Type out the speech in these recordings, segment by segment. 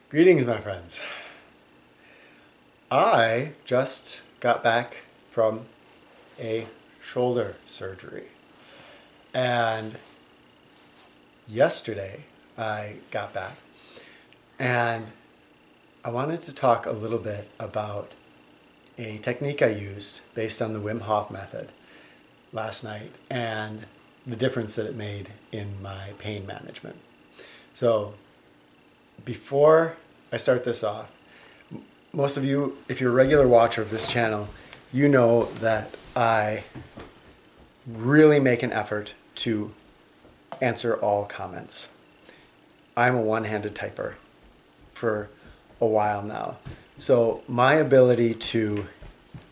Greetings, my friends. I just got back from a shoulder surgery, and yesterday I got back, and I wanted to talk a little bit about a technique I used based on the Wim Hof method last night and the difference that it made in my pain management. So before I start this off, most of you, if you're a regular watcher of this channel, you know that I really make an effort to answer all comments. I'm a one-handed typer for a while now. So my ability to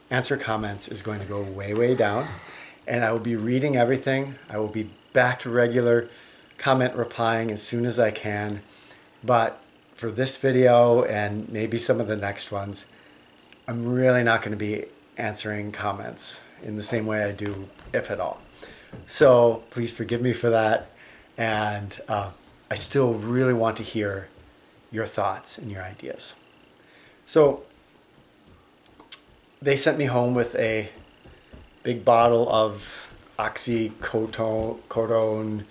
answer comments is going to go way, way down, and I will be reading everything. I will be back to regular comment replying as soon as I can. But for this video and maybe some of the next ones, I'm really not going to be answering comments in the same way I do, if at all. So please forgive me for that. And I still really want to hear your thoughts and your ideas. So they sent me home with a big bottle of oxycodone,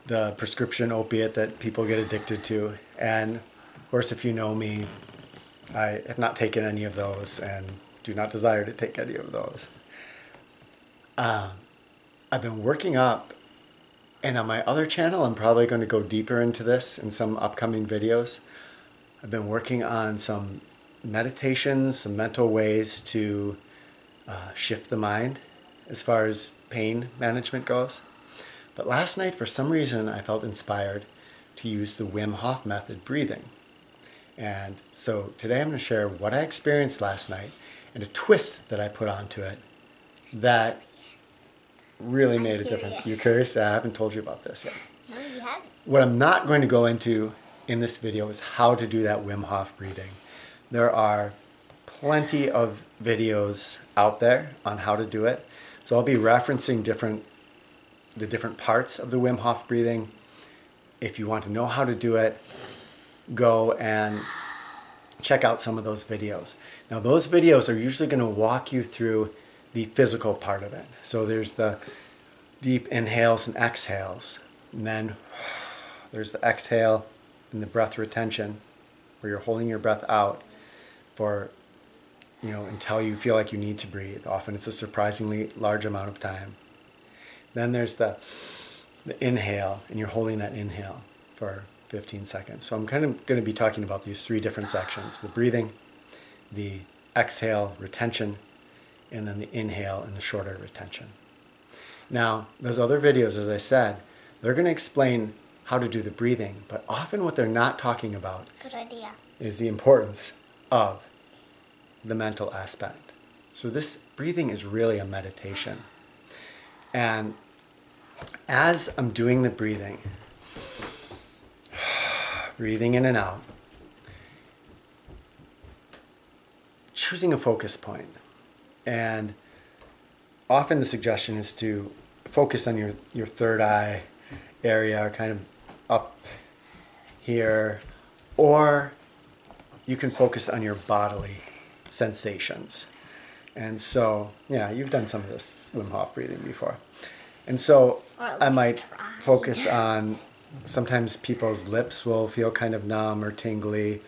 the prescription opiate that people get addicted to. And of course, if you know me, I have not taken any of those and do not desire to take any of those. I've been working up, and on my other channel, I'm probably going to go deeper into this in some upcoming videos. I've been working on some meditations, some mental ways to shift the mind as far as pain management goes. But last night, for some reason, I felt inspired to use the Wim Hof method breathing. And so today I'm going to share what I experienced last night and a twist that I put onto it that really made a difference. You curious? I haven't told you about this yet. No, you haven't. What I'm not going to go into in this video is how to do that Wim Hof breathing. There are plenty of videos out there on how to do it. So I'll be referencing the different parts of the Wim Hof breathing. If you want to know how to do it, go and check out some of those videos. Now, those videos are usually going to walk you through the physical part of it. So there's the deep inhales and exhales. And then there's the exhale and the breath retention, where you're holding your breath out for, until you feel like you need to breathe. Often it's a surprisingly large amount of time. Then there's the inhale, and you're holding that inhale for 15 seconds. So I'm kind of going to be talking about these three different sections: the breathing, the exhale retention, and then the inhale and the shorter retention. Now, those other videos, as I said, they're going to explain how to do the breathing, but often what they're not talking about Good idea. is the importance of the mental aspect. So this breathing is really a meditation. And as I'm doing the breathing in and out, choosing a focus point. And often the suggestion is to focus on your third eye area, kind of up here, or you can focus on your bodily sensations. And so, yeah, you've done some of this Wim Hof breathing before. And so I might focus on, sometimes people's lips will feel kind of numb or tingly,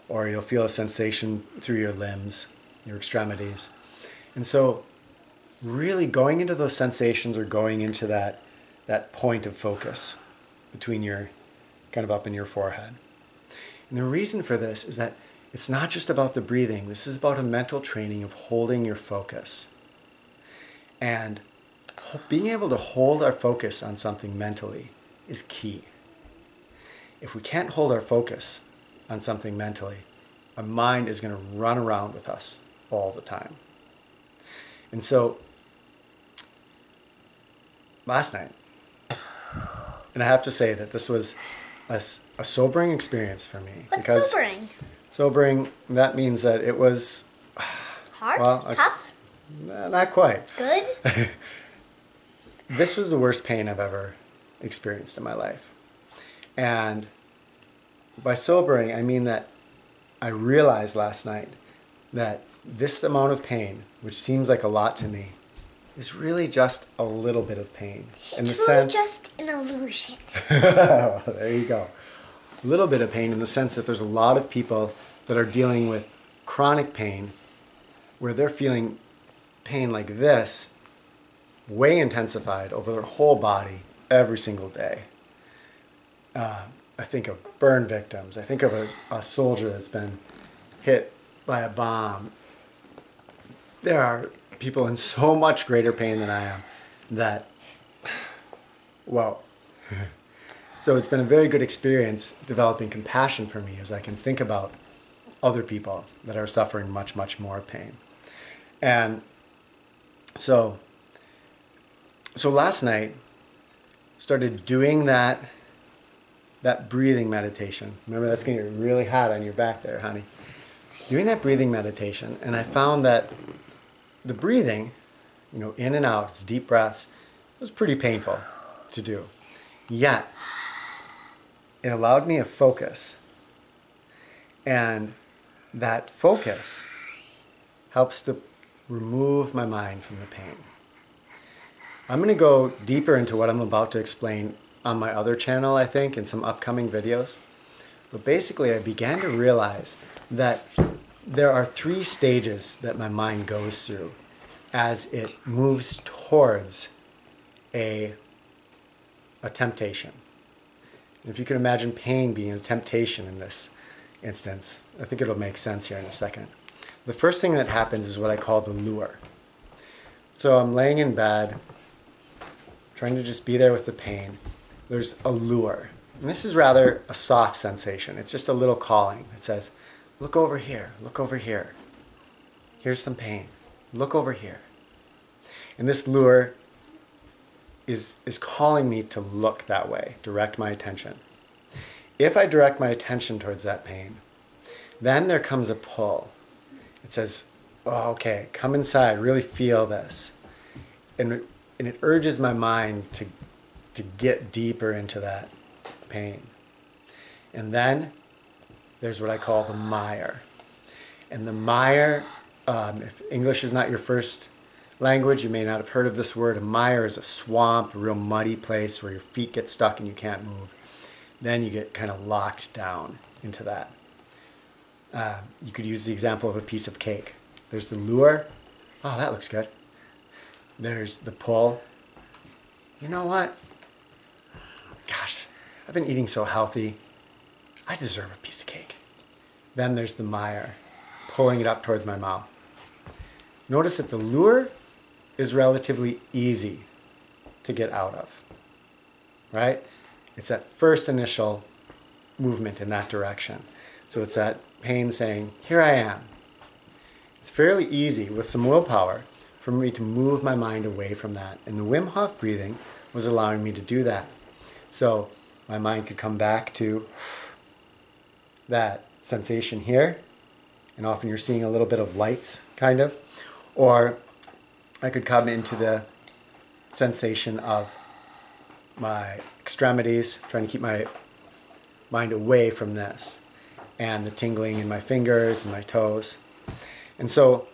or you'll feel a sensation through your limbs, your extremities. And so really going into those sensations, or going into that point of focus between your, kind of up in your forehead. And the reason for this is that it's not just about the breathing. This is about a mental training of holding your focus. And being able to hold our focus on something mentally is key. If we can't hold our focus on something mentally, our mind is going to run around with us all the time. And so, last night, and I have to say that this was a sobering experience for me. What's because sobering? Sobering, that means that it was... Hard? Well, Tough? Not quite. Good? This was the worst pain I've ever experienced in my life. And by sobering, I mean that I realized last night that this amount of pain, which seems like a lot to me, is really just a little bit of pain. In the sense, just an illusion. there you go. A little bit of pain in the sense that there's a lot of people that are dealing with chronic pain where they're feeling pain like this, way intensified over their whole body every single day. I think of burn victims. I think of a soldier that's been hit by a bomb. There are people in so much greater pain than I am that, well, so it's been a very good experience developing compassion for me as I can think about other people that are suffering much, much more pain. And so last night, started doing that breathing meditation. Remember, that's going to get really hot on your back there, honey. Doing that breathing meditation, and I found that the breathing, in and out, it's deep breaths, was pretty painful to do. Yet, it allowed me a focus. And that focus helps to remove my mind from the pain. I'm going to go deeper into what I'm about to explain on my other channel, I think, in some upcoming videos. But basically, I began to realize that there are 3 stages that my mind goes through as it moves towards a temptation. If you can imagine pain being a temptation in this instance, I think it'll make sense here in a second. The first thing that happens is what I call the lure. So I'm laying in bed, trying to just be there with the pain. There's a lure. And this is rather a soft sensation. It's just a little calling. It says, look over here, look over here. Here's some pain. Look over here. And this lure is calling me to look that way, direct my attention. If I direct my attention towards that pain, then there comes a pull. It says, oh, okay, come inside, really feel this. And it urges my mind to get deeper into that pain. And then there's what I call the mire. And the mire, if English is not your first language, you may not have heard of this word. A mire is a swamp, a real muddy place where your feet get stuck and you can't move. Then you get kind of locked down into that. You could use the example of a piece of cake. There's the lure. Oh, that looks good. There's the pull. You know what? Gosh, I've been eating so healthy. I deserve a piece of cake. Then there's the mire, pulling it up towards my mouth. Notice that the lure is relatively easy to get out of, right? It's that first initial movement in that direction. So it's that pain saying, here I am. It's fairly easy with some willpower for me to move my mind away from that. And the Wim Hof breathing was allowing me to do that. So my mind could come back to that sensation here. And often you're seeing a little bit of lights, kind of. Or I could come into the sensation of my extremities, trying to keep my mind away from this, and the tingling in my fingers and my toes. And so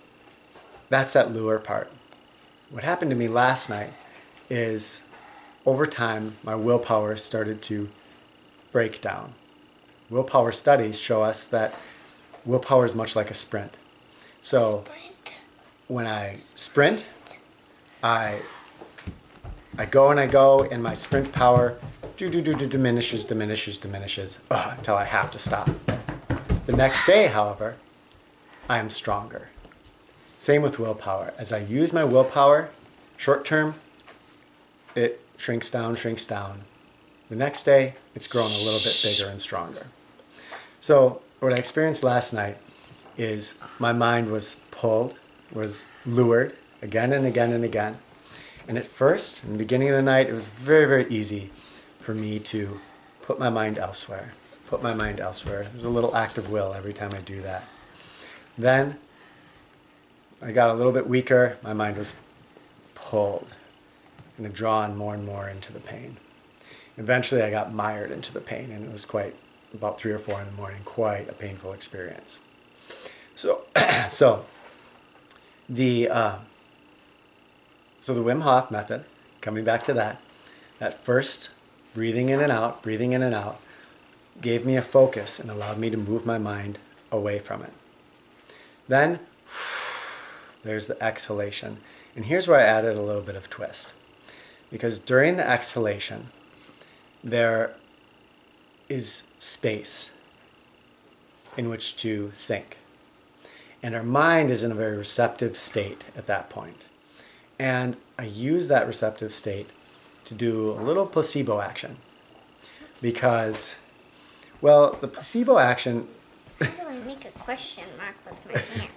that's that lure part. What happened to me last night is over time my willpower started to break down. Willpower studies show us that willpower is much like a sprint. So when I sprint, I go and I go, and my sprint power diminishes until I have to stop. The next day, however, I am stronger. Same with willpower. As I use my willpower, short term, it shrinks down. The next day, it's grown a little bit bigger and stronger. So what I experienced last night is my mind was pulled, was lured again and again and again. And at first, in the beginning of the night, it was very, very easy for me to put my mind elsewhere. There's a little act of will every time I do that. Then I got a little bit weaker. My mind was pulled and drawn more and more into the pain. Eventually, I got mired into the pain, and it was quite about 3 or 4 in the morning, quite a painful experience. So, so the Wim Hof method, coming back to that first breathing in and out, gave me a focus and allowed me to move my mind away from it. Then there's the exhalation. And here's where I added a little bit of twist. Because during the exhalation, there is space in which to think. And our mind is in a very receptive state at that point. And I use that receptive state to do a little placebo action. Because, well, the placebo action... I really make a question mark with my hands.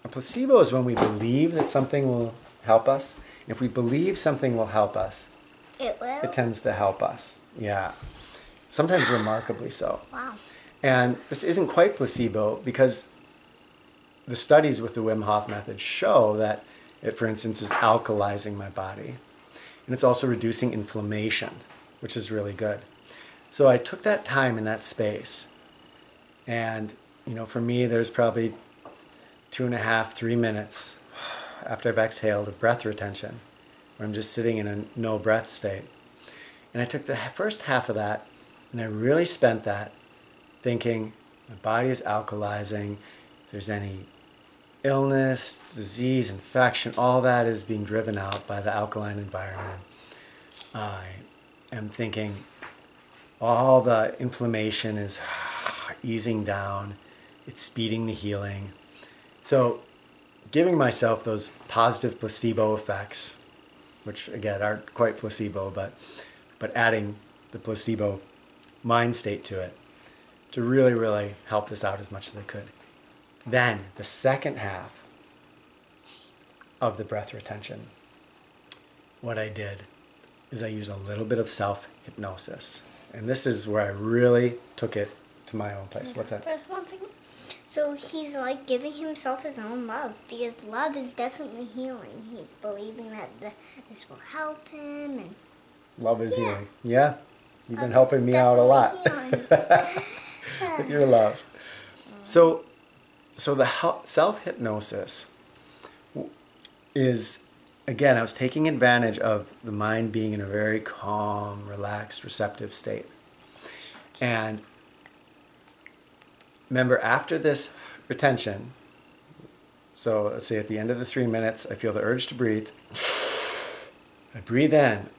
A placebo is when we believe that something will help us. If we believe something will help us, It will? it tends to help us. Yeah. Sometimes remarkably so. Wow. And this isn't quite placebo because the studies with the Wim Hof method show that it, for instance, is alkalizing my body. And it's also reducing inflammation, which is really good. So I took that time in that space. And, you know, for me, there's probably 2.5, 3 minutes after I've exhaled of breath retention, where I'm just sitting in a no breath state. And I took the first half of that, and I really spent that thinking my body is alkalizing. If there's any illness, disease, infection, all that is being driven out by the alkaline environment. I am thinking all the inflammation is easing down. It's speeding the healing. So giving myself those positive placebo effects, which again aren't quite placebo, but adding the placebo mind state to it to really, really help this out as much as I could. Then the second half of the breath retention, what I did is I used a little bit of self-hypnosis. And this is where I really took it to my own place. What's that? First, one second. So he's like giving himself his own love, because love is definitely healing. He's believing that this will help him, and Love is Yeah. healing. Yeah. You've been Love helping is me out a lot definitely with your love. So the self-hypnosis is, again, I was taking advantage of the mind being in a very calm, relaxed, receptive state. And remember, after this retention, so let's say at the end of the 3 minutes, I feel the urge to breathe. I breathe in.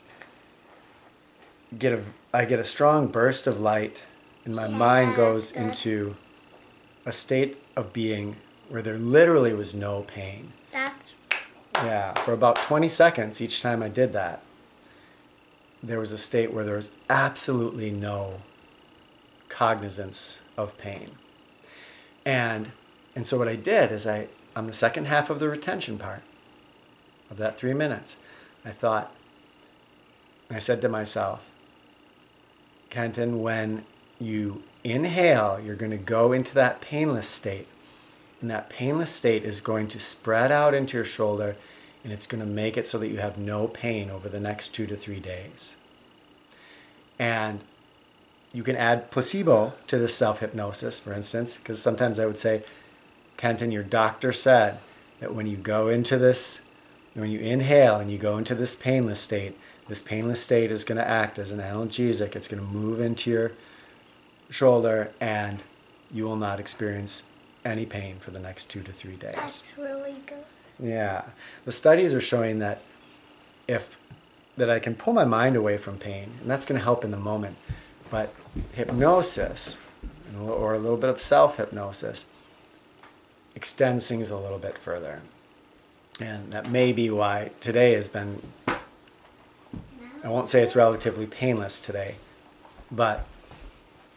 I get a strong burst of light, and my mind goes into a state of being where there literally was no pain. that's Yeah, for about 20 seconds each time I did that, there was a state where there was absolutely no cognizance of pain. And so what I did is on the second half of the retention part of that 3 minutes, I said to myself, Kenton, when you inhale, you're going to go into that painless state. And that painless state is going to spread out into your shoulder, and it's going to make it so that you have no pain over the next 2 to 3 days. And you can add placebo to this self-hypnosis, for instance, because sometimes I would say, Kenton, your doctor said that when you inhale and you go into this painless state is going to act as an analgesic. It's going to move into your shoulder, and you will not experience any pain for the next 2 to 3 days. That's really good. Yeah. The studies are showing that that I can pull my mind away from pain, and that's going to help in the moment. But hypnosis, or a little bit of self-hypnosis, extends things a little bit further. And that may be why today has been, I won't say it's relatively painless today, but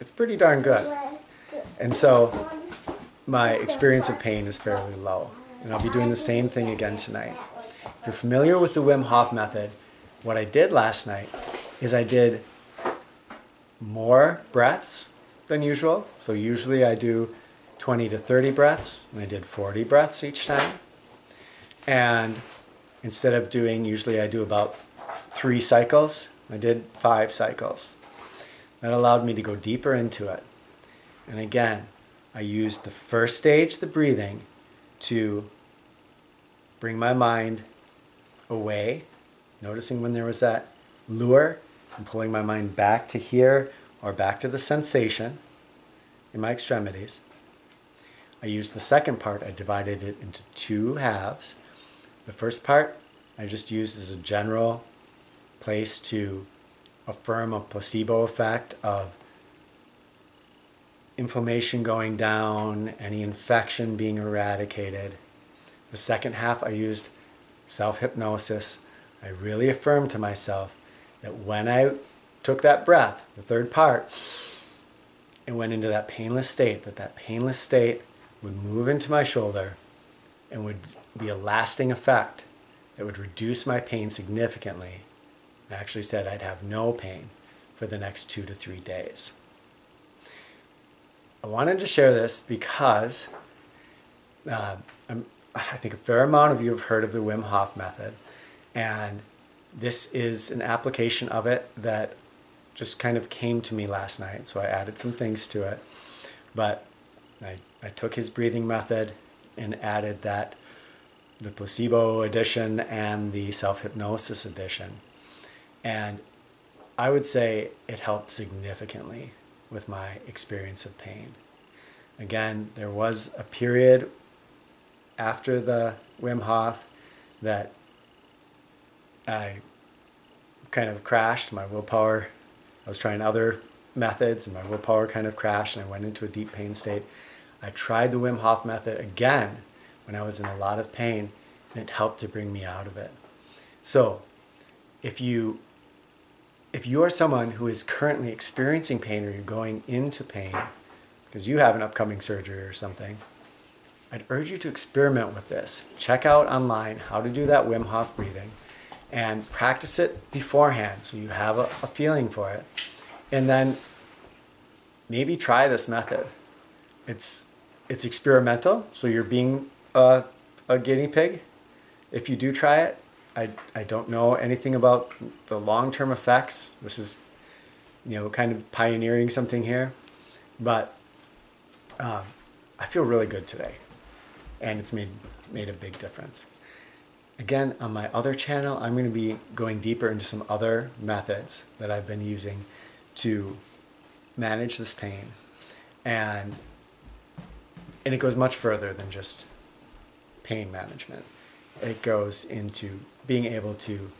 it's pretty darn good. And so my experience of pain is fairly low. And I'll be doing the same thing again tonight. If you're familiar with the Wim Hof method, what I did last night is I did more breaths than usual. So usually I do 20 to 30 breaths, and I did 40 breaths each time. And instead of usually I do about 3 cycles, I did 5 cycles. That allowed me to go deeper into it. And again, I used the first stage, the breathing, to bring my mind away, noticing when there was that lure, and pulling my mind back to here or back to the sensation in my extremities. I used the second part, I divided it into two halves. The first part I just used as a general place to affirm a placebo effect of inflammation going down, any infection being eradicated. The second half I used self-hypnosis. I really affirmed to myself that when I took that breath, the third part, and went into that painless state, that painless state would move into my shoulder and would be a lasting effect that would reduce my pain significantly. I actually said I'd have no pain for the next 2 to 3 days. I wanted to share this because I think a fair amount of you have heard of the Wim Hof method, and this is an application of it that just kind of came to me last night, so I added some things to it. But I took his breathing method and added the placebo edition and the self-hypnosis edition. And I would say it helped significantly with my experience of pain. Again, there was a period after the Wim Hof that I kind of crashed. My willpower, I was trying other methods and my willpower kind of crashed and I went into a deep pain state. I tried the Wim Hof method again when I was in a lot of pain, and it helped to bring me out of it. So if you are someone who is currently experiencing pain, or you're going into pain because you have an upcoming surgery or something, I'd urge you to experiment with this. Check out online how to do that Wim Hof breathing and practice it beforehand so you have a feeling for it. And then maybe try this method. It's experimental, so you're being a guinea pig. If you do try it, I don't know anything about the long-term effects. This is, kind of pioneering something here. But I feel really good today. And it's made a big difference. Again, on my other channel, I'm going to be going deeper into some other methods that I've been using to manage this pain. And it goes much further than just pain management. It goes into being able to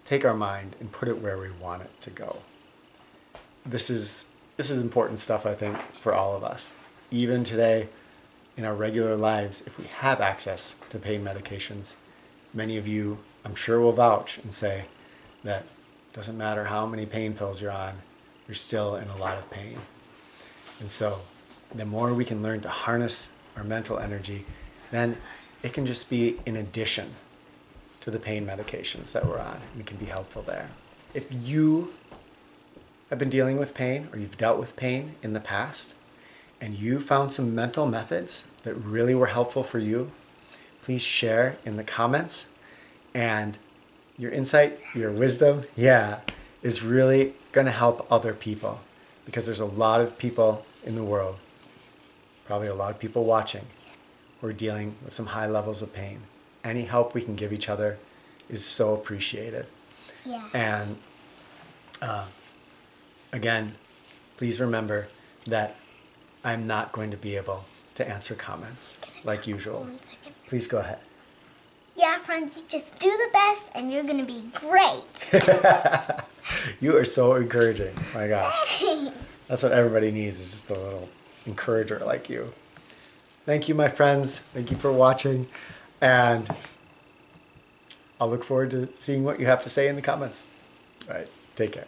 take our mind and put it where we want it to go. This is important stuff, I think, for all of us. Even today, in our regular lives, if we have access to pain medications, many of you, I'm sure, will vouch and say that it doesn't matter how many pain pills you're on, you're still in a lot of pain. And so the more we can learn to harness our mental energy, then it can just be in addition to the pain medications that we're on, and it can be helpful there. If you have been dealing with pain, or you've dealt with pain in the past, and you found some mental methods that really were helpful for you, please share in the comments. And your insight, your wisdom, is really going to help other people, because there's a lot of people in the world, probably a lot of people watching, who are dealing with some high levels of pain. Any help we can give each other is so appreciated. Yes. And again, please remember that I'm not going to be able to answer comments like usual. 1 second. Please go ahead. Yeah, friends, you just do the best and you're going to be great. You are so encouraging. My gosh. That's what everybody needs, is just a little encourager like you. Thank you, my friends. Thank you for watching. And I'll look forward to seeing what you have to say in the comments. All right. Take care.